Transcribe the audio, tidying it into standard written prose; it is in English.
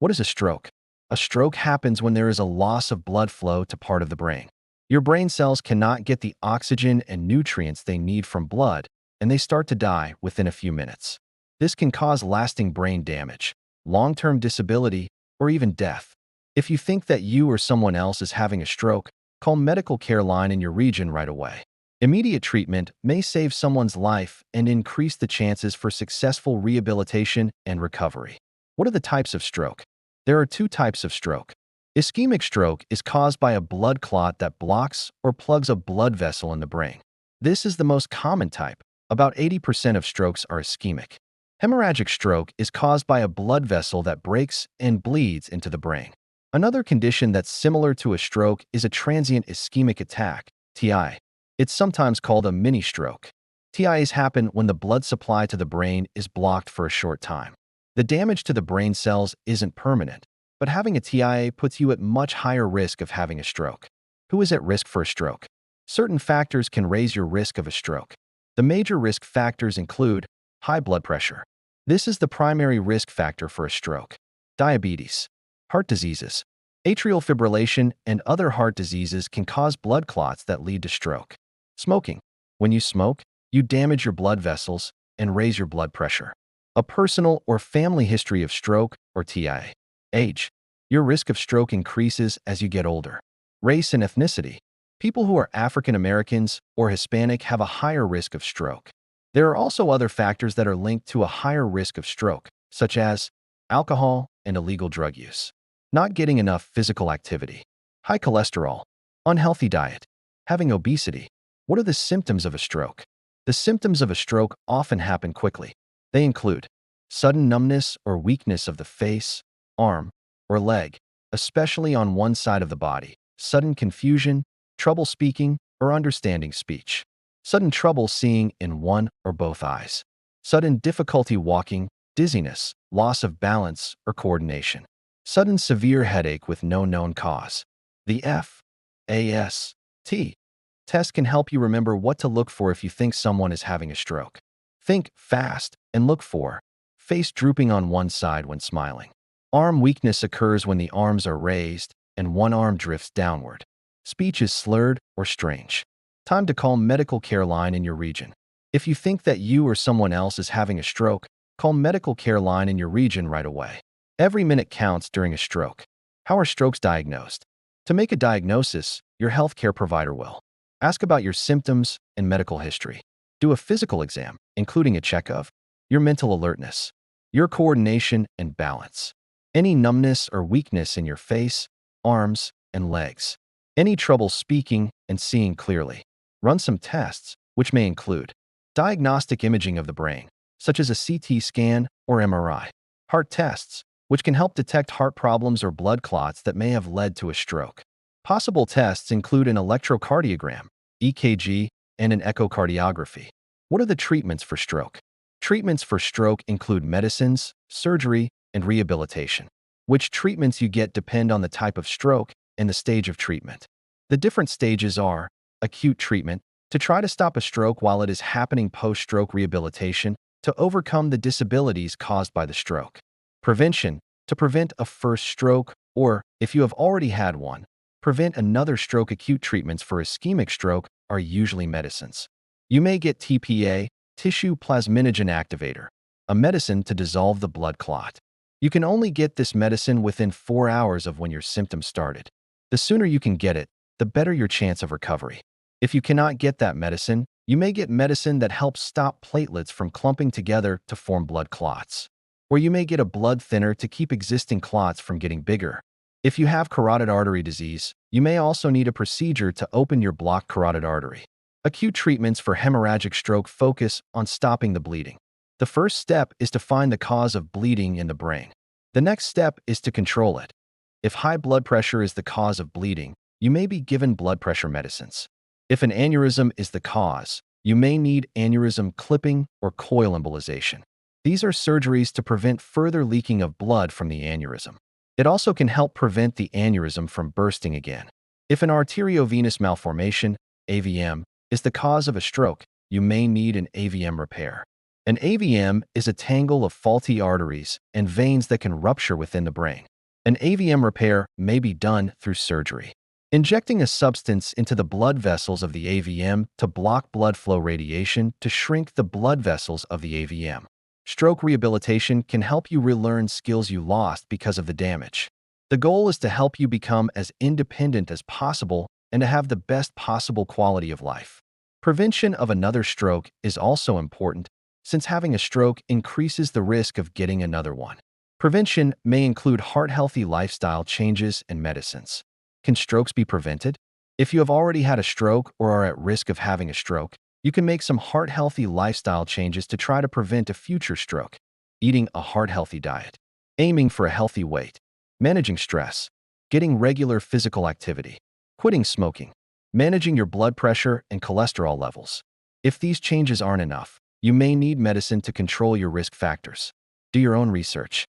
What is a stroke? A stroke happens when there is a loss of blood flow to part of the brain. Your brain cells cannot get the oxygen and nutrients they need from blood, and they start to die within a few minutes. This can cause lasting brain damage, long-term disability, or even death. If you think that you or someone else is having a stroke, call medical care line in your region right away. Immediate treatment may save someone's life and increase the chances for successful rehabilitation and recovery. What are the types of stroke? There are two types of stroke. Ischemic stroke is caused by a blood clot that blocks or plugs a blood vessel in the brain. This is the most common type. About 80% of strokes are ischemic. Hemorrhagic stroke is caused by a blood vessel that breaks and bleeds into the brain. Another condition that's similar to a stroke is a transient ischemic attack, TI. It's sometimes called a mini stroke. TIAs happen when the blood supply to the brain is blocked for a short time. The damage to the brain cells isn't permanent, but having a TIA puts you at much higher risk of having a stroke. Who is at risk for a stroke? Certain factors can raise your risk of a stroke. The major risk factors include high blood pressure. This is the primary risk factor for a stroke. Diabetes, heart diseases, atrial fibrillation, and other heart diseases can cause blood clots that lead to stroke. Smoking. When you smoke, you damage your blood vessels and raise your blood pressure. A personal or family history of stroke or TIA. Age. Your risk of stroke increases as you get older. Race and ethnicity. People who are African Americans or Hispanic have a higher risk of stroke. There are also other factors that are linked to a higher risk of stroke, such as alcohol and illegal drug use, not getting enough physical activity, high cholesterol, unhealthy diet, having obesity. What are the symptoms of a stroke? The symptoms of a stroke often happen quickly. They include sudden numbness or weakness of the face, arm, or leg, especially on one side of the body, sudden confusion, trouble speaking or understanding speech, sudden trouble seeing in one or both eyes, sudden difficulty walking, dizziness, loss of balance or coordination, sudden severe headache with no known cause. The FAST test can help you remember what to look for if you think someone is having a stroke. Think fast and look for face drooping on one side when smiling. Arm weakness occurs when the arms are raised and one arm drifts downward. Speech is slurred or strange. Time to call medical care line in your region. If you think that you or someone else is having a stroke, call medical care line in your region right away. Every minute counts during a stroke. How are strokes diagnosed? To make a diagnosis, your healthcare provider will ask about your symptoms and medical history. Do a physical exam, including a check of your mental alertness, your coordination and balance, any numbness or weakness in your face, arms, and legs, any trouble speaking and seeing clearly. Run some tests, which may include diagnostic imaging of the brain, such as a CT scan or MRI, heart tests, which can help detect heart problems or blood clots that may have led to a stroke. Possible tests include an electrocardiogram, EKG, and an echocardiography. What are the treatments for stroke? Treatments for stroke include medicines, surgery, and rehabilitation. Which treatments you get depend on the type of stroke and the stage of treatment. The different stages are acute treatment, to try to stop a stroke while it is happening, post-stroke rehabilitation, to overcome the disabilities caused by the stroke. Prevention, to prevent a first stroke, or, if you have already had one, prevent another stroke. Acute treatments for ischemic stroke are usually medicines. You may get TPA, tissue plasminogen activator, a medicine to dissolve the blood clot. You can only get this medicine within 4 hours of when your symptoms started. The sooner you can get it, the better your chance of recovery. If you cannot get that medicine, you may get medicine that helps stop platelets from clumping together to form blood clots. Or you may get a blood thinner to keep existing clots from getting bigger. If you have carotid artery disease, you may also need a procedure to open your blocked carotid artery. Acute treatments for hemorrhagic stroke focus on stopping the bleeding. The first step is to find the cause of bleeding in the brain. The next step is to control it. If high blood pressure is the cause of bleeding, you may be given blood pressure medicines. If an aneurysm is the cause, you may need aneurysm clipping or coil embolization. These are surgeries to prevent further leaking of blood from the aneurysm. It also can help prevent the aneurysm from bursting again. If an arteriovenous malformation, AVM, is the cause of a stroke, you may need an AVM repair. An AVM is a tangle of faulty arteries and veins that can rupture within the brain. An AVM repair may be done through surgery. Injecting a substance into the blood vessels of the AVM to block blood flow radiation to shrink the blood vessels of the AVM. Stroke rehabilitation can help you relearn skills you lost because of the damage. The goal is to help you become as independent as possible and to have the best possible quality of life. Prevention of another stroke is also important, since having a stroke increases the risk of getting another one. Prevention may include heart-healthy lifestyle changes and medicines. Can strokes be prevented? If you have already had a stroke or are at risk of having a stroke, you can make some heart-healthy lifestyle changes to try to prevent a future stroke. Eating a heart-healthy diet. Aiming for a healthy weight. Managing stress. Getting regular physical activity. Quitting smoking. Managing your blood pressure and cholesterol levels. If these changes aren't enough, you may need medicine to control your risk factors. Do your own research.